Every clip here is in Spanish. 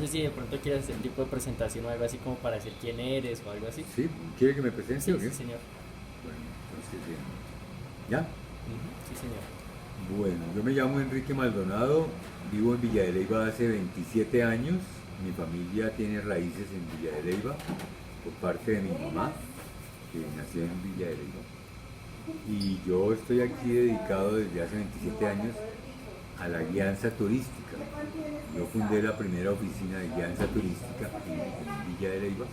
si de pronto quieres hacer un tipo de presentación o algo así como para decir quién eres o algo así. ¿Sí? ¿Quiere que me presente Sí, o qué? sí, señor. Bueno, entonces bien. ¿Ya? Ujú, sí, señor. Bueno, yo me llamo Enrique Maldonado, vivo en Villa de Leyva hace 27 años. Mi familia tiene raíces en Villa de Leyva por parte de mi mamá, que nació en Villa de Leyva. Y yo estoy aquí dedicado desde hace 27 años a la guianza turística. Yo fundé la primera oficina de guianza turística en Villa de Leyva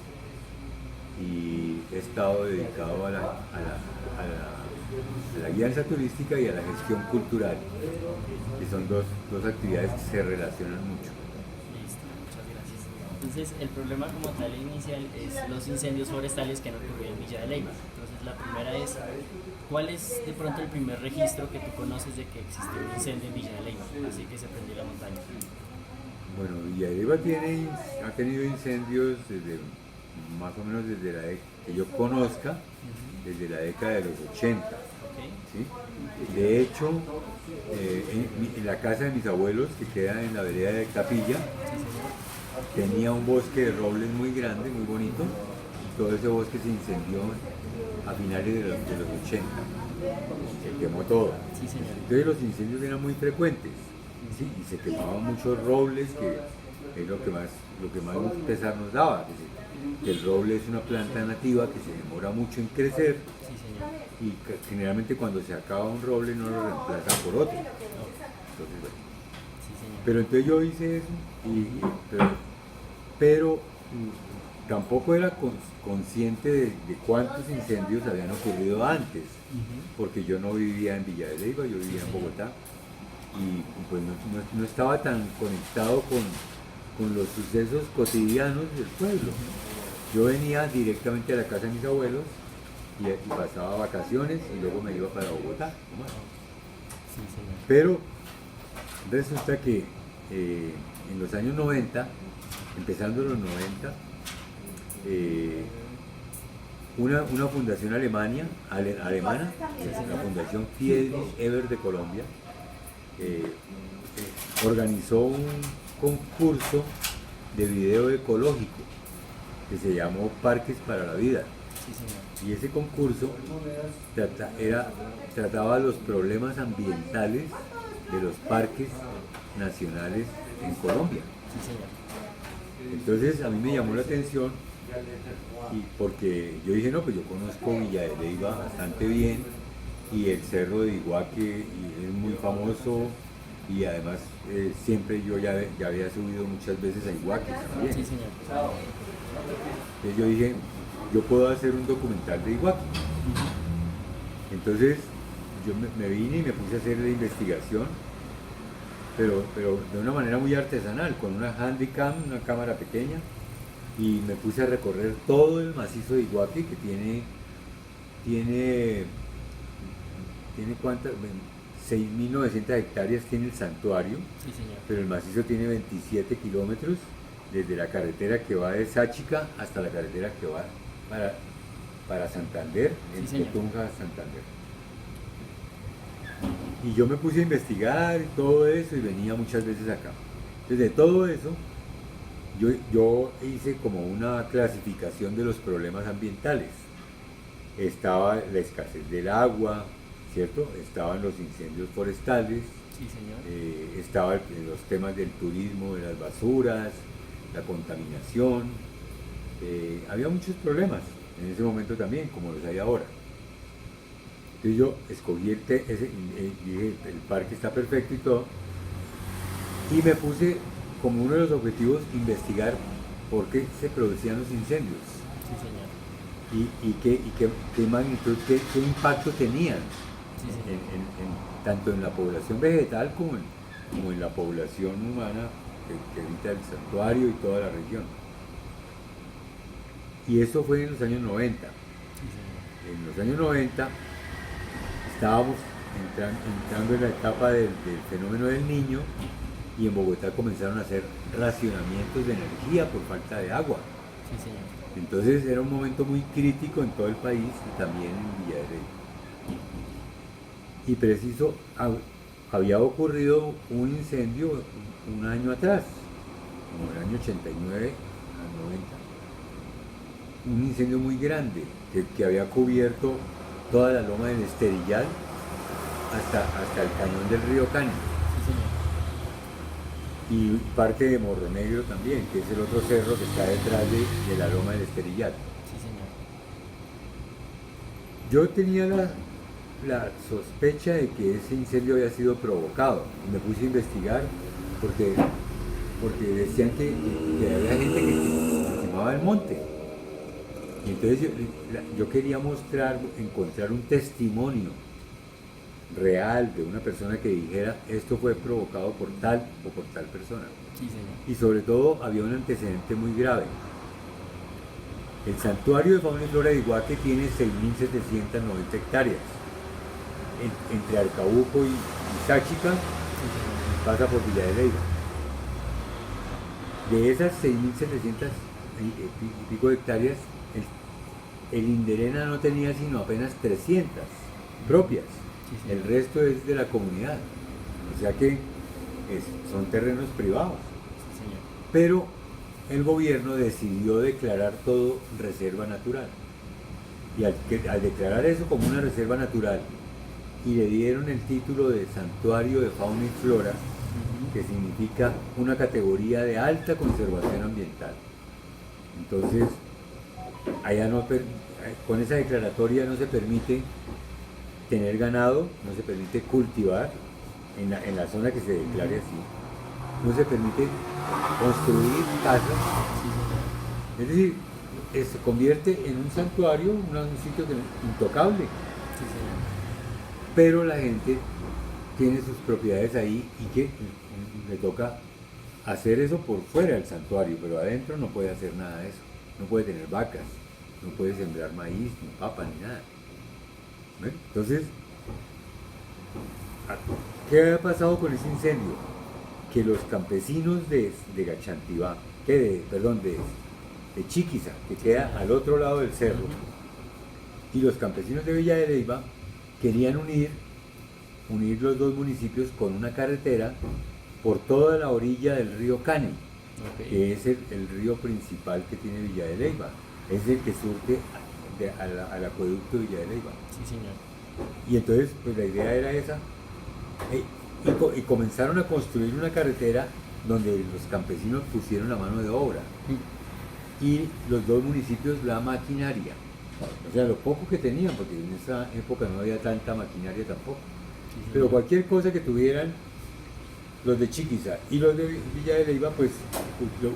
y he estado dedicado a la guianza turística y a la gestión cultural, que son dos actividades que se relacionan mucho. Listo, muchas gracias. Entonces, el problema como tal inicial es los incendios forestales que han ocurrido en Villa de Leyva. Entonces, la primera es, ¿cuál es de pronto el primer registro que tú conoces de que existió un incendio en Villa de Leyva? Así que se prendió la montaña. Bueno, Villa de Leyva ha tenido incendios desde más o menos desde que yo conozca, desde la década de los 80. Ok, ¿Sí? De hecho, en la casa de mis abuelos, que queda en la vereda de Capilla, sí, señor. tenía un bosque de robles muy grande, muy bonito, y todo ese bosque se incendió a finales de los 80. Se quemó todo. Sí, señor. Entonces los incendios eran muy frecuentes, ¿sí? Y se quemaban muchos robles, que es lo que más pesar nos daba. Que el roble es una planta nativa que se demora mucho en crecer Sí, señor. y generalmente cuando se acaba un roble no lo reemplaza por otro. No, Entonces, bueno. sí, señor. Pero entonces yo hice eso, pero tampoco era consciente de cuántos incendios habían ocurrido antes, Ujú, porque yo no vivía en Villa de Leyva, yo vivía en Bogotá y pues no estaba tan conectado con los sucesos cotidianos del pueblo. Yo venía directamente a la casa de mis abuelos y pasaba vacaciones y luego me iba para Bogotá, nomás. sí, señor. Pero resulta que en los años 90, empezando los 90, eh, una fundación alemana, la Fundación Friedrich Ebert de Colombia, organizó un concurso de video ecológico que se llamó Parques para la Vida. Sí, señor. Y ese concurso trataba los problemas ambientales de los parques nacionales en Colombia. Sí, señor. Entonces a mí me llamó la atención y porque yo dije, no, pues yo conozco Villa de Leyva bastante bien y el Cerro de Iguaque es muy famoso y además siempre yo ya había subido muchas veces a Iguaque también. Sí, señor. Entonces yo dije, yo puedo hacer un documental de Iguaque. Entonces yo me vine y me puse a hacer la investigación, pero de una manera muy artesanal, con una Handycam, una cámara pequeña, y me puse a recorrer todo el macizo de Iguaque, que tiene, tiene cuántas, 6.900 hectáreas tiene el santuario, Sí, señor. pero el macizo tiene 27 kilómetros, desde la carretera que va de Sáchica hasta la carretera que va para Santander, Sí, en señor. Tunja, Santander. Y yo me puse a investigar y todo eso y venía muchas veces acá. Desde todo eso, yo hice como una clasificación de los problemas ambientales. Estaba la escasez del agua, ¿cierto? Estaban los incendios forestales, Sí, señor. estaban los temas del turismo, de las basuras, la contaminación. Había muchos problemas en ese momento también, como los hay ahora. Entonces yo escogí dije, el parque está perfecto y todo, y me puse como uno de los objetivos investigar por qué se producían los incendios Sí, señor. y qué magnitud, qué impacto tenían, Sí, señor. tanto en la población vegetal como en la población humana que habita el santuario y toda la región. Y eso fue en los años 90. Sí, señor. En los años 90 estábamos entrando en la etapa del fenómeno del Niño y en Bogotá comenzaron a hacer racionamientos de energía por falta de agua. Sí, señor. Entonces era un momento muy crítico en todo el país y también en Villa de Leyva. Y había ocurrido un incendio un año atrás, como el año 89 al 90, un incendio muy grande que había cubierto toda la loma del Esterillar hasta el cañón del río Cani Sí, señor. y parte de Morro Negro también, que es el otro cerro que está detrás de la loma del Esterillar. Sí, señor. Yo tenía la sospecha de que ese incendio había sido provocado y me puse a investigar porque decían que había gente que quemaba el monte. Y entonces yo quería encontrar un testimonio real de una persona que dijera esto fue provocado por tal o por tal persona. Sí, señor. Y sobre todo había un antecedente muy grave. El santuario de fauna y flora de Iguaque tiene 6.790 hectáreas. Entre Arcabuco y Sáchica Sí, señor. pasa por Villa de Leyva. De esas 6.700 y pico de hectáreas, el Inderena no tenía sino apenas 300 propias. Sí, señor. El resto es de la comunidad. O sea que son terrenos privados. Sí, señor. Pero el gobierno decidió declarar todo reserva natural. Y al declarar eso como una reserva natural y le dieron el título de Santuario de Fauna y Flora, que significa una categoría de alta conservación ambiental. Entonces, con esa declaratoria no se permite tener ganado, no se permite cultivar en la zona que se declare así, no se permite construir casas, Sí, señor. es decir, se convierte en un santuario, un sitio intocable, Sí, señor. pero la gente tiene sus propiedades ahí y que le toca hacer eso por fuera del santuario, pero adentro no puede hacer nada de eso, no puede tener vacas, no puede sembrar maíz, ni papa, ni nada. ¿Ven? Entonces, ¿qué ha pasado con ese incendio? Que los campesinos de Gachantivá, de Chiquiza, que queda al otro lado del cerro, y los campesinos de Villa de Leyva querían unir los dos municipios con una carretera por toda la orilla del río Cani, Ok. que es el río principal que tiene Villa de Leyva, es el que surte al acueducto de Villa de Leyva. Sí, señor. Y entonces, pues la idea era esa, y comenzaron a construir una carretera donde los campesinos pusieron la mano de obra y los dos municipios la maquinaria, o sea, lo poco que tenían, porque en esa época no había tanta maquinaria tampoco, Sí, señor. pero cualquier cosa que tuvieran los de Chiquiza y los de Villa de Leyva, pues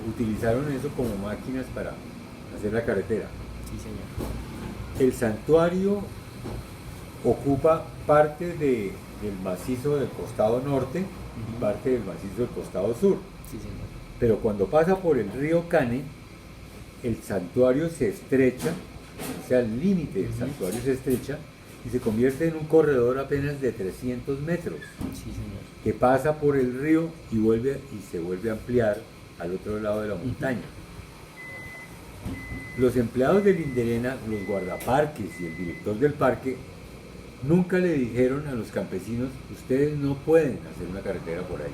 utilizaron eso como máquinas para hacer la carretera. Sí, señor. El santuario ocupa parte del macizo del costado norte y parte del macizo del costado sur. Sí, señor. Pero cuando pasa por el río Cane, el santuario se estrecha, o sea, el límite del santuario se estrecha y se convierte en un corredor apenas de 300 metros, Sí, señor. que pasa por el río y se vuelve a ampliar al otro lado de la montaña. Los empleados del Inderena, los guardaparques y el director del parque, nunca le dijeron a los campesinos, ustedes no pueden hacer una carretera por ahí.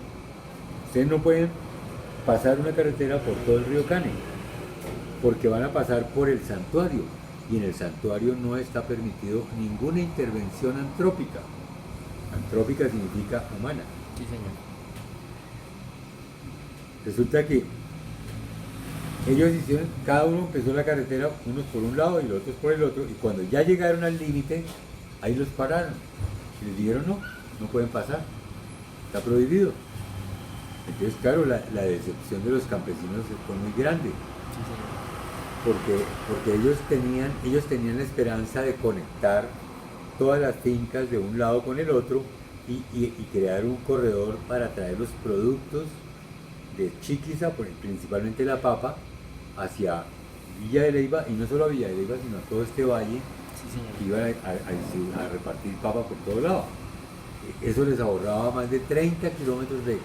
Ustedes no pueden pasar una carretera por todo el río Cane, porque van a pasar por el santuario, y en el santuario no está permitido ninguna intervención antrópica. Antrópica significa humana. Sí, señor. Resulta que ellos hicieron, cada uno empezó la carretera, unos por un lado y los otros por el otro, y cuando ya llegaron al límite, ahí los pararon. Y les dijeron, no pueden pasar, está prohibido. Entonces, claro, la decepción de los campesinos fue muy grande, Sí, señor. porque ellos tenían la esperanza de conectar todas las fincas de un lado con el otro y crear un corredor para traer los productos de Chiquiza, principalmente la papa, hacia Villa de Leyva, y no solo a Villa de Leyva, sino a todo este valle, Sí, señor. que iban a repartir papa por todo lado. Eso les ahorraba más de 30 kilómetros de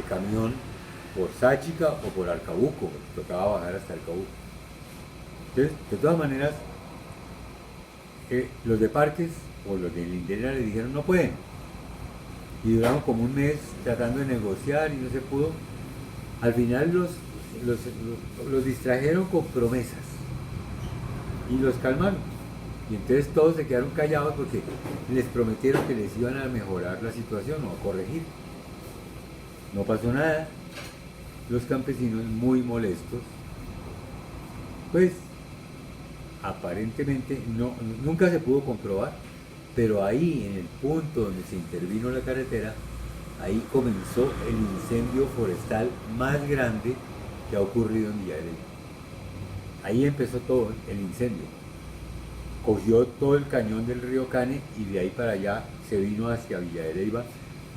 camión por Sáchica o por Arcabuco, porque tocaba bajar hasta Arcabuco. Entonces, de todas maneras, los de parques o los de Lindera le dijeron no pueden. Y duraron como un mes tratando de negociar y no se pudo. Al final los distrajeron con promesas y los calmaron. Y entonces todos se quedaron callados porque les prometieron que les iban a mejorar la situación o a corregir. No pasó nada. Los campesinos muy molestos, pues aparentemente nunca se pudo comprobar, pero ahí en el punto donde se intervino la carretera, ahí comenzó el incendio forestal más grande que ha ocurrido en Villa de Leyva. Ahí empezó todo el incendio. Cogió todo el cañón del río Cane y de ahí para allá se vino hacia Villa de Leyva,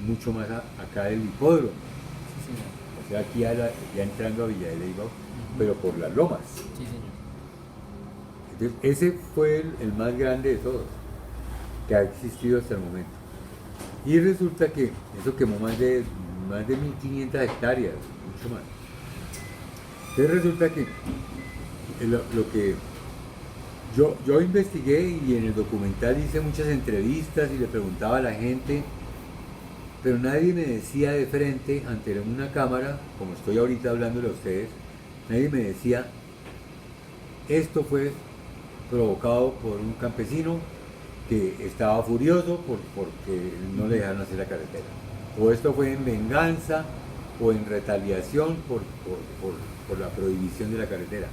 mucho más acá del hipódromo. Sí, señor. O sea, aquí ya entrando a Villa de Leyva, pero por las lomas. Sí, señor. Entonces, ese fue el más grande de todos que ha existido hasta el momento. Y resulta que eso quemó más de 1500 hectáreas, mucho más. Entonces resulta que lo que yo investigué y en el documental hice muchas entrevistas y le preguntaba a la gente, pero nadie me decía de frente ante una cámara, como estoy ahorita hablándole a ustedes, nadie me decía, esto fue provocado por un campesino que estaba furioso porque no le dejaron hacer la carretera. O esto fue en venganza o en retaliación por la prohibición de la carretera.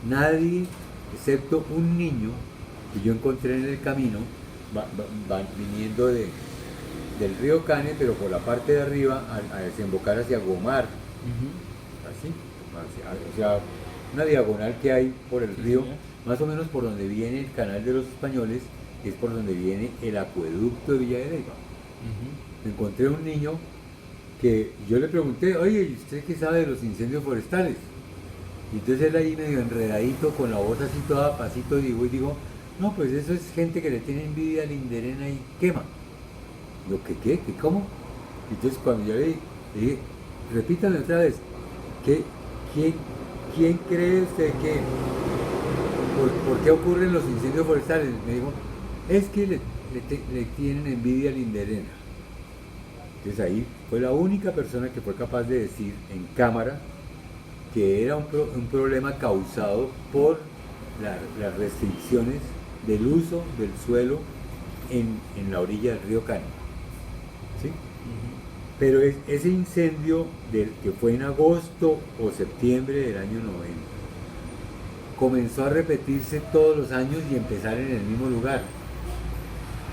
Nadie, excepto un niño que yo encontré en el camino, viniendo del río Cane, pero por la parte de arriba a desembocar hacia Gomar. Así, o sea, una diagonal que hay por el río, más o menos por donde viene el canal de los españoles, es por donde viene el acueducto de Villa de Leyva. Me encontré un niño que yo le pregunté, oye, ¿y usted qué sabe de los incendios forestales? Y entonces él ahí medio enredadito, con la voz así toda pasito, digo, no, pues eso es gente que le tiene envidia a la Inderena y quema. Yo, ¿qué? ¿Cómo? Y entonces cuando yo le dije, repítame otra vez, ¿quién cree usted que, por qué ocurren los incendios forestales? Me dijo, es que le tienen envidia a la Inderena. Entonces ahí fue la única persona que fue capaz de decir en cámara que era un problema causado por las restricciones del uso del suelo en la orilla del río Cane. ¿Sí? Pero ese incendio que fue en agosto o septiembre del año 90 comenzó a repetirse todos los años y empezar en el mismo lugar.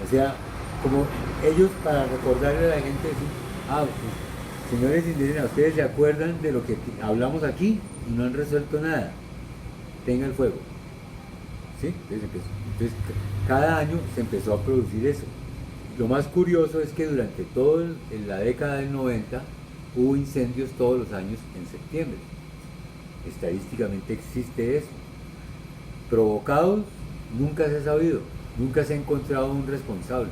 O sea, como ellos, para recordarle a la gente, pues, señores indígenas, ustedes se acuerdan de lo que hablamos aquí y no han resuelto nada, tenga el fuego. ¿Sí? Entonces, cada año se empezó a producir eso. Lo más curioso es que durante en la década del 90 hubo incendios todos los años en septiembre. Estadísticamente existe eso. Provocados, nunca se ha sabido, nunca se ha encontrado un responsable.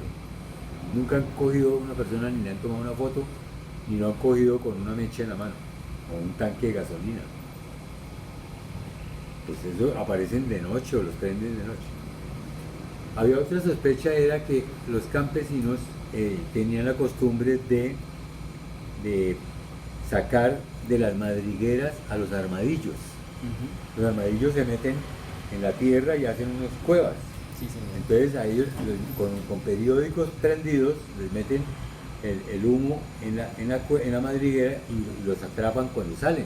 Nunca han cogido a una persona ni le han tomado una foto, ni lo han cogido con una mecha en la mano, o un tanque de gasolina. Pues eso aparecen de noche o los prenden de noche. Había otra sospecha, era que los campesinos tenían la costumbre de sacar de las madrigueras a los armadillos. Los armadillos se meten en la tierra y hacen unas cuevas. Sí, señor. Entonces a ellos con periódicos prendidos les meten el humo en la madriguera y los atrapan cuando salen.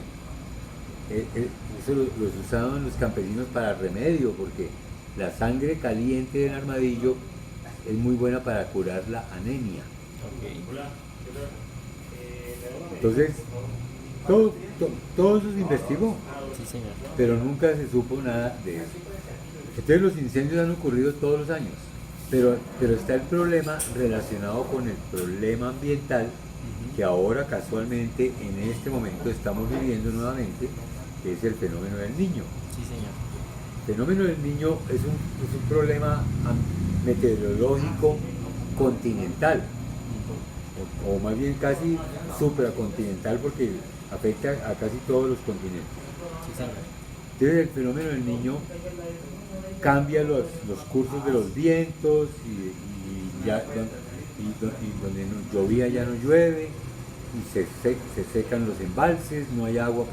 Eso los usaban los campesinos para remedio, porque la sangre caliente del armadillo es muy buena para curar la anemia. Entonces, todo eso se investigó, Sí, señor. pero nunca se supo nada de eso. Entonces los incendios han ocurrido todos los años, pero está el problema relacionado con el problema ambiental que ahora casualmente en este momento estamos viviendo nuevamente, que es el fenómeno del Niño. Sí, señor. El fenómeno del Niño es un problema meteorológico continental, o más bien casi supracontinental, porque afecta a casi todos los continentes. Sí, señor. Entonces el fenómeno del Niño cambia los cursos de los vientos y donde no llovía ya no llueve, y se secan los embalses, no hay agua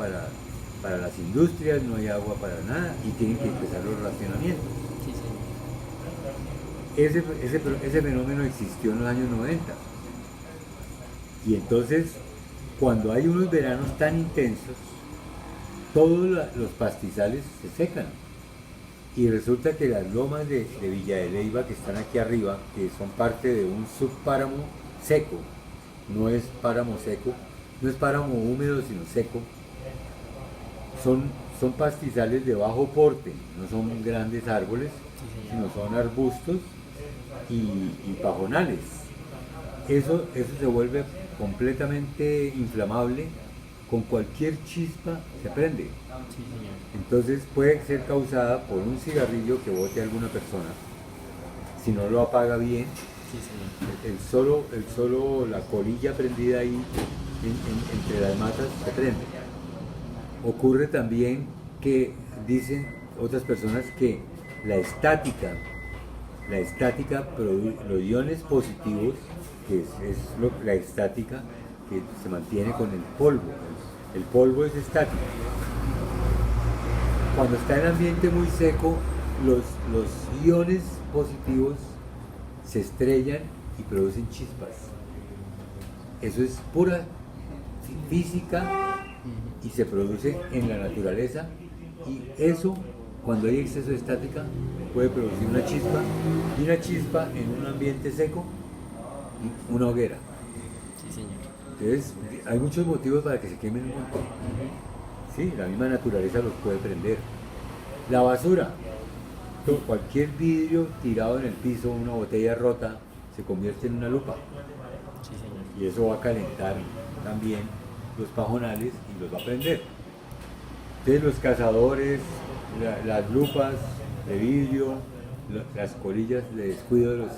para las industrias, no hay agua para nada y tienen que empezar los racionamientos. Sí, señor. Ese fenómeno existió en los años 90. Y entonces, cuando hay unos veranos tan intensos, todos los pastizales se secan. Y resulta que las lomas de Villa de Leyva que están aquí arriba, que son parte de un subpáramo seco, no es páramo seco, no es páramo húmedo sino seco, son pastizales de bajo porte, no son grandes árboles, Sí, sino señor. son arbustos y pajonales. Eso se vuelve completamente inflamable, con cualquier chispa se prende. Sí, señor. Entonces puede ser causada por un cigarrillo que bote alguna persona, si no lo apaga bien, Sí, señor. el solo la colilla prendida ahí entre las matas se prende. Ocurre también que dicen otras personas que la estática los iones positivos, que la estática que se mantiene con el polvo. El polvo es estático. Cuando está en ambiente muy seco, los iones positivos se estrellan y producen chispas. Eso es pura física y se produce en la naturaleza, y eso, cuando hay exceso de estática, puede producir una chispa, y una chispa en un ambiente seco, una hoguera. Sí, señor. Entonces, hay muchos motivos para que se quemen un montón. Sí, la misma naturaleza los puede prender. La basura, cualquier vidrio tirado en el piso, una botella rota, se convierte en una lupa. Sí, señor. Y eso va a calentar también los pajonales y los va a prender. Entonces los cazadores, las lupas de vidrio, las colillas de descuido de los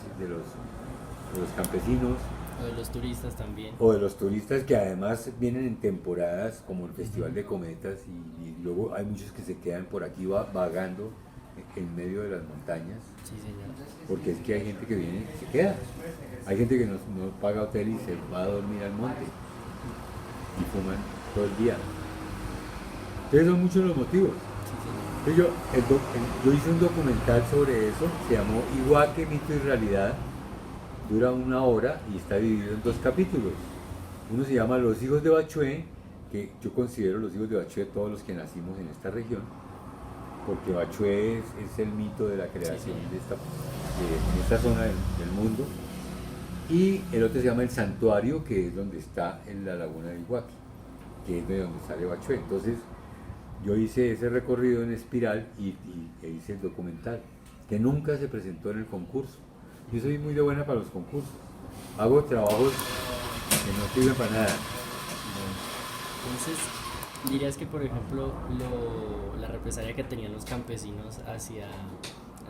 campesinos, O de los turistas también. o de los turistas que además vienen en temporadas como el Festival de Cometas, y luego hay muchos que se quedan por aquí vagando en medio de las montañas, Sí, señor. porque es que hay gente que viene y se queda. Hay gente que no paga hotel y se va a dormir al monte y fuman todo el día. Entonces son muchos los motivos. Sí, señor. Entonces yo hice un documental sobre eso, se llamó Iguaque, mito y realidad, dura 1 hora y está dividido en 2 capítulos. Uno se llama Los hijos de Bachué, que yo considero los hijos de Bachué todos los que nacimos en esta región, porque Bachué es el mito de la creación Sí, en esta zona del mundo. Y el otro se llama El Santuario, que es donde está en la laguna de Iguaque, que es de donde sale Bachué. Entonces yo hice ese recorrido en espiral e hice el documental, que nunca se presentó en el concurso. Yo soy muy de buena para los concursos. Hago trabajos que no sirven para nada. Entonces, dirías que, por ejemplo, la represalia que tenían los campesinos hacia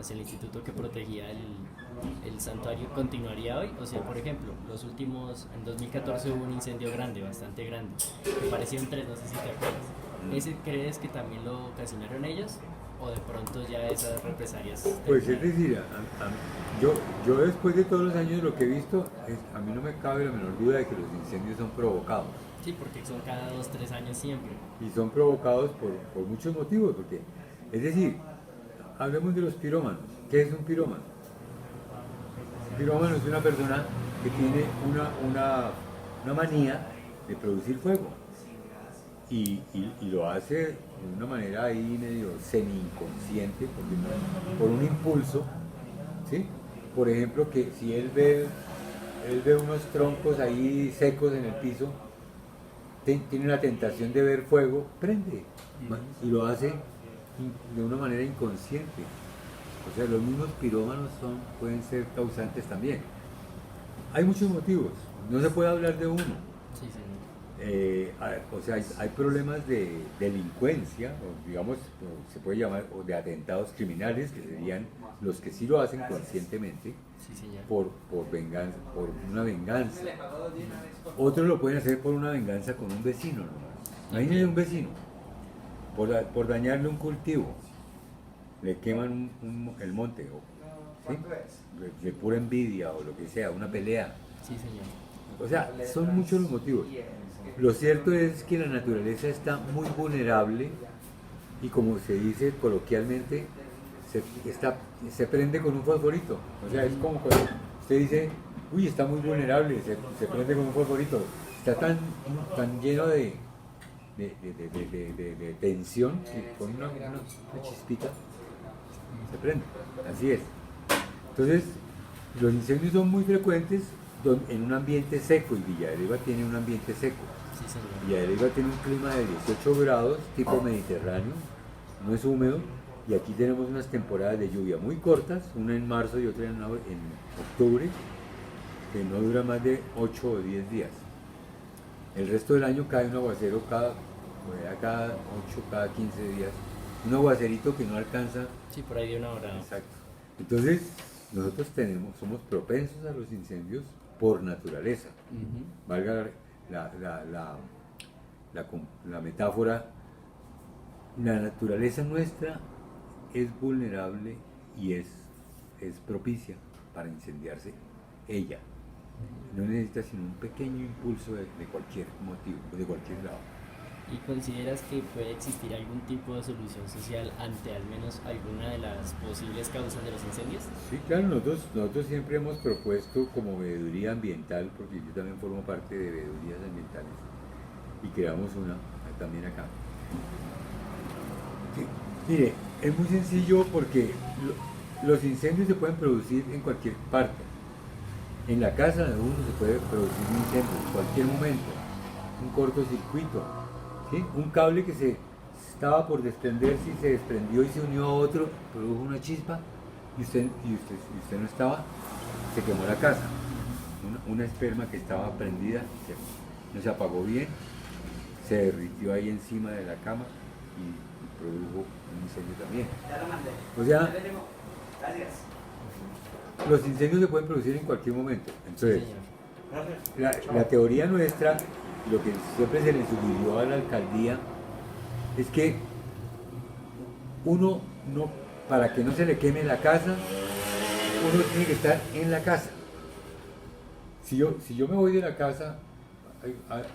el instituto que protegía el santuario continuaría hoy. O sea, por ejemplo, en 2014 hubo un incendio grande, bastante grande, que parecieron 3, no sé si te acuerdas. ¿Ese crees que también lo ocasionaron ellos? ¿O de pronto ya esas represalias? Pues es decir, yo después de todos los años lo que he visto, a mí no me cabe la menor duda de que los incendios son provocados. Sí, porque son cada 2, 3 años siempre. Y son provocados por muchos motivos, porque, es decir, hablemos de los pirómanos. ¿Qué es un pirómano? Un pirómano es una persona que tiene una manía de producir fuego, y lo hace de una manera ahí medio semi-inconsciente, por un impulso, ¿sí? Por ejemplo, que si él ve unos troncos ahí secos en el piso, tiene la tentación de ver fuego, prende, y lo hace de una manera inconsciente. O sea, los mismos pirómanos pueden ser causantes también. Hay muchos motivos, no se puede hablar de uno. Sí, señor. O sea, hay problemas de delincuencia, o digamos, se puede llamar, o de atentados criminales, que serían los que sí lo hacen conscientemente, Sí, señor. por venganza, por una venganza. Otros lo pueden hacer por una venganza con un vecino nomás. Imagínense un vecino, por dañarle un cultivo, le queman el monte, ¿sí? De pura envidia o lo que sea, una pelea. Sí, señor. O sea, son muchos los motivos. Lo cierto es que la naturaleza está muy vulnerable y, como se dice coloquialmente, se prende con un fosforito. O sea, es como cuando usted dice, uy, está muy vulnerable, se prende con un fosforito. Está tan lleno de tensión que con una chispita se prende. Así es. Entonces, los incendios son muy frecuentes en un ambiente seco, y Villa de Leyva tiene un ambiente seco. Sí, señor. Villa de Leyva tiene un clima de 18 grados, tipo mediterráneo, no es húmedo, y aquí tenemos unas temporadas de lluvia muy cortas, una en marzo y otra en octubre, que no dura más de 8 o 10 días. El resto del año cae un aguacero cada 8, cada 15 días, un aguacerito que no alcanza. Sí, por ahí de una hora. Exacto. Entonces, nosotros somos propensos a los incendios por naturaleza. Valga la metáfora, la naturaleza nuestra es vulnerable y es propicia para incendiarse ella. No necesita sino un pequeño impulso de cualquier motivo, de cualquier lado. ¿Y consideras que puede existir algún tipo de solución social ante al menos alguna de las posibles causas de los incendios? Sí, claro, nosotros siempre hemos propuesto como veeduría ambiental, porque yo también formo parte de veedurías ambientales, y creamos una también acá. Sí, mire, es muy sencillo porque los incendios se pueden producir en cualquier parte. En la casa de uno se puede producir un incendio en cualquier momento, un cortocircuito, ¿sí? Un cable que se estaba por desprenderse y se desprendió y se unió a otro, produjo una chispa y usted no estaba, se quemó la casa. Una esperma que estaba prendida no se apagó bien, se derritió ahí encima de la cama y produjo un incendio también. O sea, los incendios se pueden producir en cualquier momento. Entonces, la teoría nuestra, lo que siempre se le sugirió a la alcaldía, es que uno no, para que no se le queme la casa, uno tiene que estar en la casa. Si yo me voy de la casa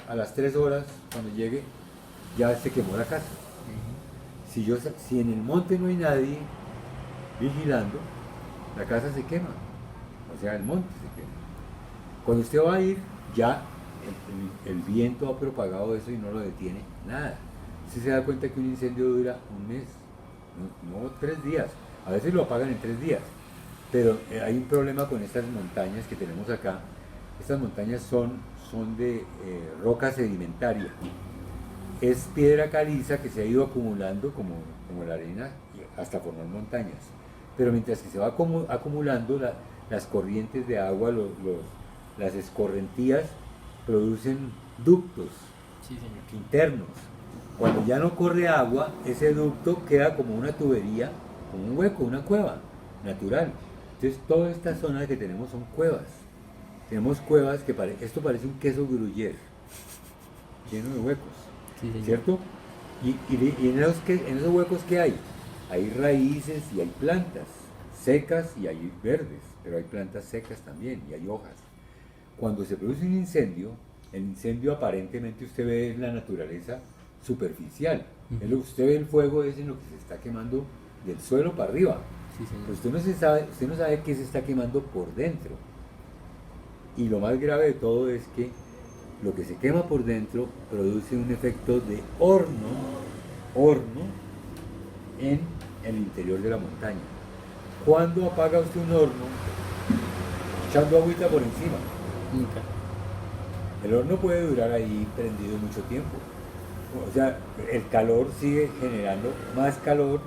a las 3 horas, cuando llegue, ya se quemó la casa. Si en el monte no hay nadie vigilando, la casa se quema, o sea, el monte se quema. Cuando usted va a ir, ya el viento ha propagado eso y no lo detiene nada. Usted se da cuenta que un incendio dura un mes, no 3 días, a veces lo apagan en 3 días, pero hay un problema con estas montañas que tenemos acá. Estas montañas son de roca sedimentaria, es piedra caliza que se ha ido acumulando como la arena hasta formar montañas. Pero mientras que se va acumulando, las corrientes de agua, las escorrentías, producen ductos internos. Cuando ya no corre agua, ese ducto queda como una tubería, como un hueco, una cueva natural. Entonces, todas estas zonas que tenemos son cuevas. Tenemos cuevas que esto parece un queso gruyère, lleno de huecos, ¿cierto? Y en esos huecos, ¿qué hay? Hay raíces y hay plantas secas y hay verdes, pero hay plantas secas también y hay hojas. Cuando se produce un incendio, el incendio aparentemente usted ve en la naturaleza superficial. Es lo que usted ve, el fuego es en lo que se está quemando del suelo para arriba. Pero usted no sabe qué se está quemando por dentro. Y lo más grave de todo es que lo que se quema por dentro produce un efecto de horno en el interior de la montaña. ¿Cuándo apaga usted un horno? Echando agüita por encima. Nunca. El horno puede durar ahí prendido mucho tiempo. O sea, el calor sigue generando más calor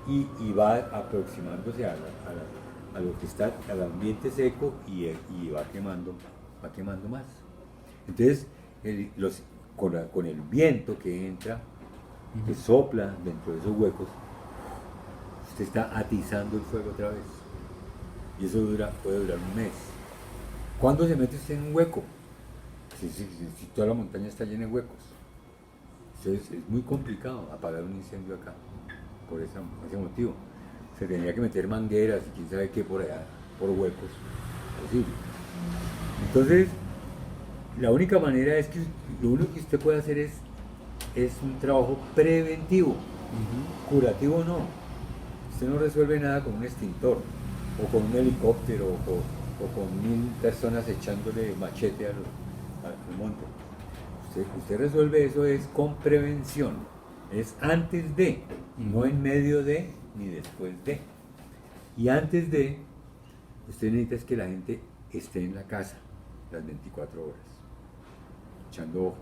y va aproximándose a lo que está al ambiente seco y va quemando más. Entonces, con el viento que entra, que sopla dentro de esos huecos, usted está atizando el fuego otra vez. Y eso puede durar un mes. ¿Cuándo se mete usted en un hueco? Si toda la montaña está llena de huecos. Entonces es muy complicado apagar un incendio acá, por ese motivo. Se tendría que meter mangueras y quién sabe qué por allá, por huecos, posible. Entonces, La única manera es que lo único que usted puede hacer es un trabajo preventivo, curativo no. Usted no resuelve nada con un extintor, o con un helicóptero, o con 1000 personas echándole machete al monte. Usted resuelve eso es con prevención, es antes de, no en medio de, ni después de. Y antes de, usted necesita es que la gente esté en la casa las 24 horas, echando ojo.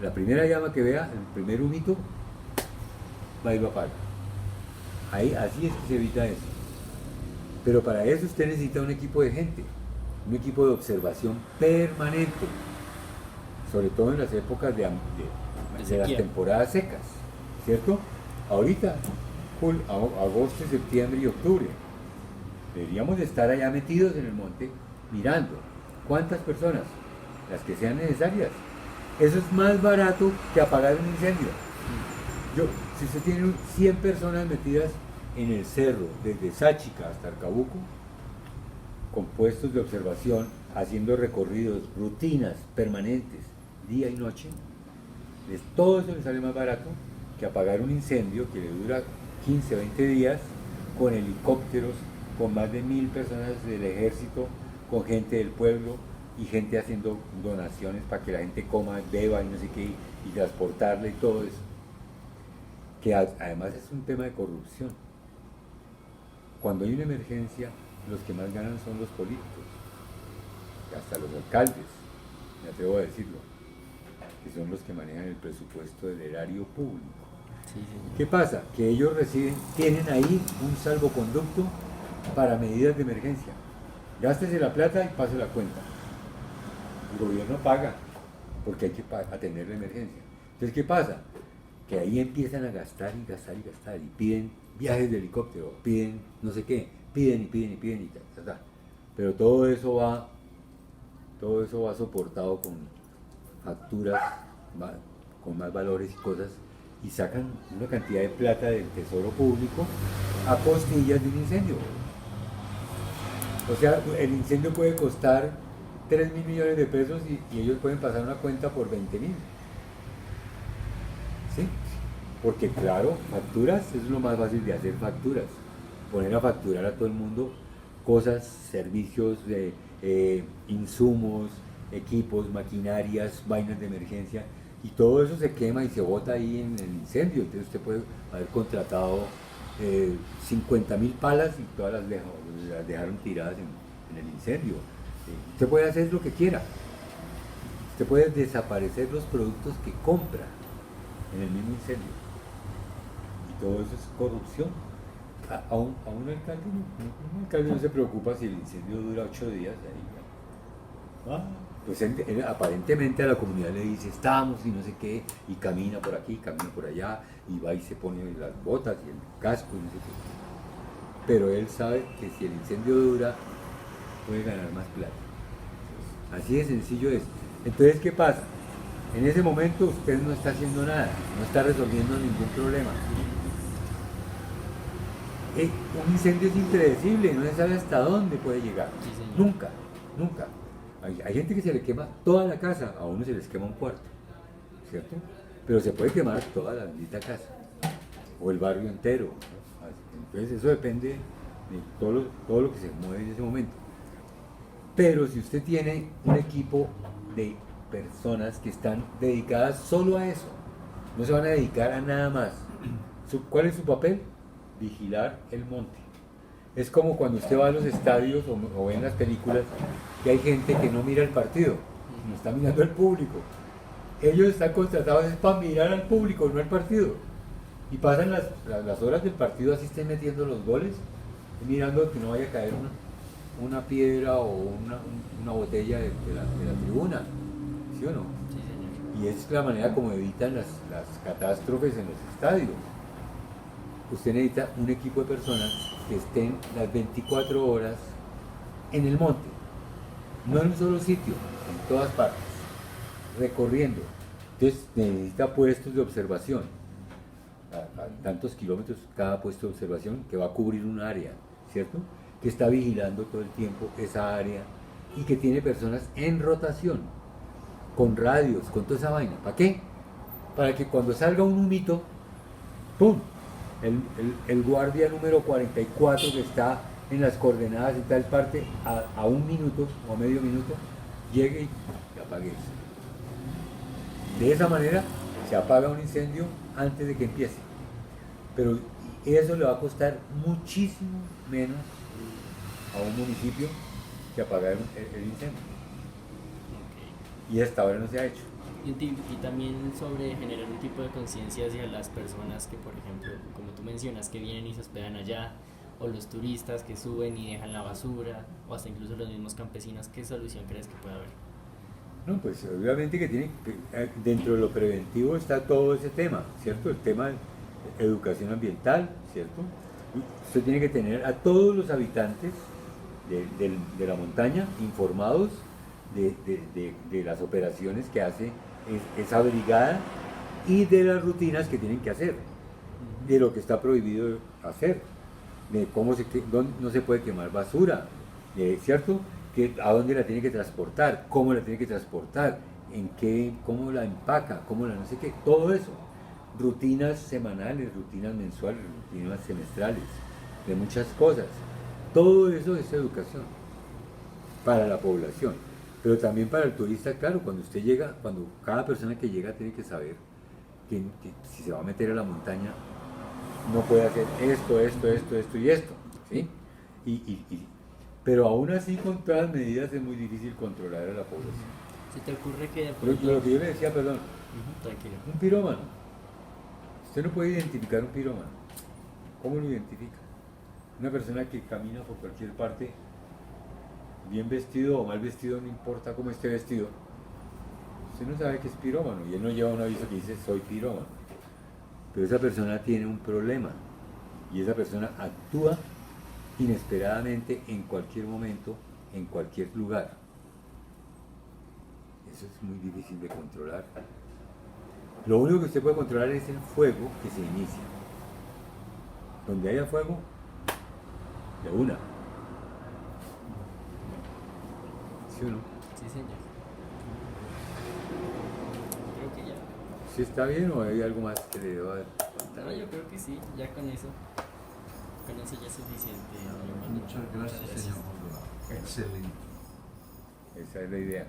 La primera llama que vea, el primer humito, va y lo apaga. Ahí, así es que se evita eso. Pero para eso usted necesita un equipo de gente, un equipo de observación permanente, sobre todo en las épocas de las temporadas secas, ¿cierto? Ahorita, agosto, septiembre y octubre, deberíamos de estar allá metidos en el monte mirando cuántas personas, las que sean necesarias. Eso es más barato que apagar un incendio. Si usted tiene 100 personas metidas en el cerro, desde Sáchica hasta Arcabuco, con puestos de observación, haciendo recorridos, rutinas permanentes, día y noche, todo eso le sale más barato que apagar un incendio que le dura 15 o 20 días, con helicópteros, con más de 1000 personas del ejército, con gente del pueblo y gente haciendo donaciones para que la gente coma, beba y no sé qué, y transportarle y todo eso. Que además es un tema de corrupción. Cuando hay una emergencia, los que más ganan son los políticos, hasta los alcaldes, me atrevo a decirlo, que son los que manejan el presupuesto del erario público. Sí. ¿Qué pasa? Que ellos tienen ahí un salvoconducto para medidas de emergencia. Gástese la plata y pase la cuenta. El gobierno paga, porque hay que atender la emergencia. Entonces, ¿qué pasa? Que ahí empiezan a gastar y gastar y gastar, y piden viajes de helicóptero, piden no sé qué, piden y tal. Pero todo eso va soportado con facturas con más valores y cosas, y sacan una cantidad de plata del tesoro público a costillas de un incendio. O sea, el incendio puede costar 3.000 millones de pesos y ellos pueden pasar una cuenta por 20.000. ¿Sí? Porque claro, facturas es lo más fácil de hacer, facturas. Poner a facturar a todo el mundo cosas, servicios, insumos, equipos, maquinarias, vainas de emergencia, y todo eso se quema y se bota ahí en el incendio. Entonces usted puede haber contratado 50.000 palas y todas las dejaron tiradas en el incendio. Usted puede hacer lo que quiera. Usted puede desaparecer los productos que compra en el mismo incendio. Y todo eso es corrupción. A un alcalde no se preocupa si el incendio dura 8 días. Pues aparentemente a la comunidad le dice estamos y no sé qué, y camina por aquí, camina por allá, y va y se pone las botas y el casco y no sé qué. Pero él sabe que si el incendio dura, puede ganar más plata. Así de sencillo es. Entonces, ¿qué pasa? En ese momento usted no está haciendo nada, no está resolviendo ningún problema. Un incendio es impredecible, no se sabe hasta dónde puede llegar. Sí, nunca. Hay gente que se le quema toda la casa, a uno se les quema un cuarto, ¿cierto? Pero se puede quemar toda la bendita casa, o el barrio entero, ¿no? Entonces eso depende de todo lo que se mueve en ese momento. Pero si usted tiene un equipo de personas que están dedicadas solo a eso, no se van a dedicar a nada más. ¿Cuál es su papel? Vigilar el monte. Es como cuando usted va a los estadios o ve en las películas que hay gente que no mira el partido, no está mirando al público. Ellos están contratados para mirar al público, no al partido. Y pasan las horas del partido así estén metiendo los goles, mirando que no vaya a caer una piedra o una botella de la tribuna. ¿Sí o no? Sí, señor. Y es la manera como evitan las catástrofes en los estadios. Usted necesita un equipo de personas que estén las 24 horas en el monte, no en un solo sitio, en todas partes, recorriendo. Entonces necesita puestos de observación, a tantos kilómetros cada puesto de observación que va a cubrir un área, ¿cierto? Que está vigilando todo el tiempo esa área y que tiene personas en rotación, con radios, con toda esa vaina. ¿Para qué? Para que cuando salga un humito, ¡pum! El guardia número 44 que está en las coordenadas en tal parte, a un minuto o a medio minuto, llegue y apague eso. De esa manera se apaga un incendio antes de que empiece. Pero eso le va a costar muchísimo menos a un municipio que apagar el incendio. Y hasta ahora no se ha hecho. Y también sobre generar un tipo de conciencia hacia las personas que, por ejemplo, como tú mencionas, que vienen y se hospedan allá, o los turistas que suben y dejan la basura, o hasta incluso los mismos campesinos. ¿Qué solución crees que puede haber? No, pues obviamente dentro de lo preventivo está todo ese tema, ¿cierto? El tema de educación ambiental, ¿cierto? Usted tiene que tener a todos los habitantes de la montaña informados de las operaciones que hace esa brigada y de las rutinas que tienen que hacer, de lo que está prohibido hacer, de cómo no se puede quemar basura, ¿cierto? A dónde la tiene que transportar, cómo la tiene que transportar, cómo la empaca, cómo la no sé qué, todo eso. Rutinas semanales, rutinas mensuales, rutinas semestrales, de muchas cosas. Todo eso es educación para la población, pero también para el turista, claro, cuando usted llega, cuando cada persona que llega tiene que saber que si se va a meter a la montaña no puede hacer esto y esto, ¿sí? Pero aún así, con todas las medidas, es muy difícil controlar a la población. ¿Se te ocurre que de Pero pronto... lo que yo le decía, perdón, Tranquilo. un pirómano. Usted no puede identificar un pirómano. ¿Cómo lo identifica? Una persona que camina por cualquier parte, bien vestido o mal vestido, no importa cómo esté vestido, usted no sabe que es pirómano y él no lleva un aviso que dice soy pirómano. Pero esa persona tiene un problema y esa persona actúa inesperadamente en cualquier momento, en cualquier lugar. Eso es muy difícil de controlar. Lo único que usted puede controlar es el fuego que se inicia. Donde haya fuego, de una. ¿Sí o no? Sí, señor. Creo que ya. ¿Sí está bien o hay algo más que le deba contar? No, yo creo que sí, ya con eso. Con eso ya es suficiente. Muchas gracias, señor. Excelente. Esa es la idea.